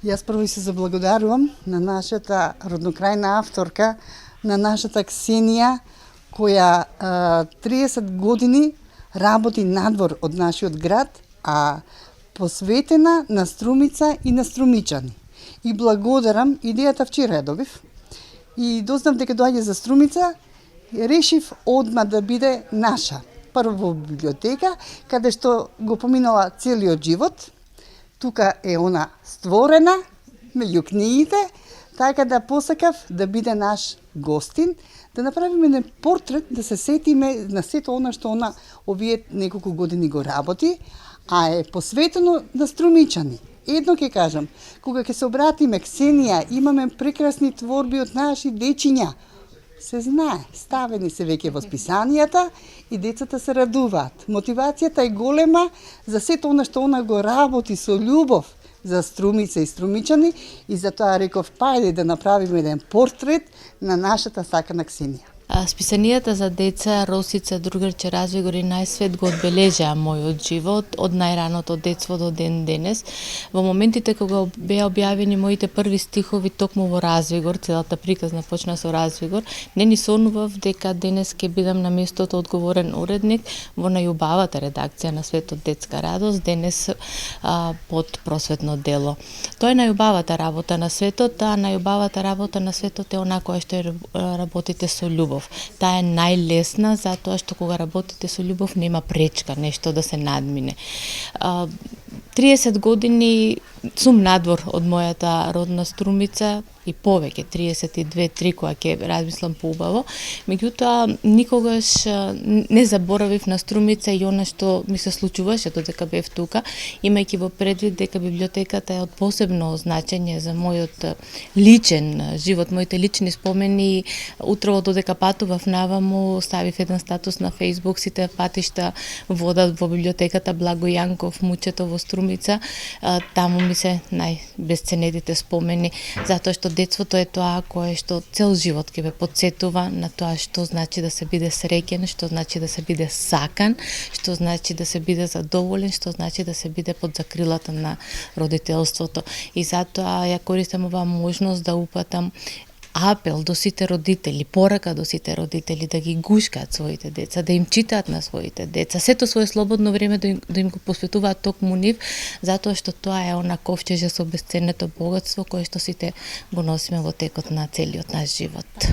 Јас прво се заблагодарувам на нашата роднокрајна авторка, на нашата Ксенија, која 30 години работи надвор од нашиот град, а посветена на Струмица и на струмичани. И благодарам, идејата вчера ја добив. И дознав дека доаѓа за Струмица, решив одма да биде наша. Прво во библиотека, каде што го поминала целиот живот. Тука е она створена меѓу книгите, така да посакав да биде наш гостин, да направиме еден портрет, да се сетиме на сето она што она овие неколку години го работи, а е посветено на струмичани. Едно ќе кажам, кога ќе се обратиме Ксенија, имаме прекрасни творби од наши дечиња. Се знае, ставени се веќе во списанијата и децата се радуваат. Мотивацијата е голема за сето она што она го работи со љубов за Струмица и струмичани и затоа реков пајде да направиме еден портрет на нашата сакана Ксенија. Списанијата за деца Росица, Другарче, Развигор и Најсвет го одбележаа мојот живот од најраното детство до ден денес. Во моментите кога беа објавени моите први стихови токму во Развигор, целата приказна почна со Развигор, не ни сонував дека денес ќе бидам на местото одговорен уредник во најубавата редакција на Светот детска радост, денес под просветно дело. Тоа е најубавата работа на Светот, а најубавата работа на Светот е она која што работите со љубов. Таа е најлесна затоа што кога работите со ljubов нема пречка нешто да се надмине. 30 години сум надвор од мојата родна Струмица и повеќе, 32-3 кога ќе размислам поубаво. Меѓутоа, никогаш не заборавив на Струмица и она што ми се случуваше додека бев тука, имајќи во предвид дека библиотеката е од посебно значење за мојот личен живот, моите лични спомени. Утрово додека патував наваму, ставив еден статус на Facebook, сите патишта водат во библиотеката Благо Јанков, Мучето во Струмица. Таму ми се најбесценетите спомени, затоа што детството е тоа кое што цел живот ќе ве потсетува на тоа што значи да се биде среќен, што значи да се биде сакан, што значи да се биде задоволен, што значи да се биде под закрилата на родителството. И затоа ја користам оваа можност да упатам апел до сите родители, порака до сите родители да ги гушкаат своите деца, да им читаат на своите деца, сето свое слободно време да им го посветуваат токму нив, затоа што тоа е она ковчеже со бесценето богатство кое што сите го носиме во текот на целиот наш живот.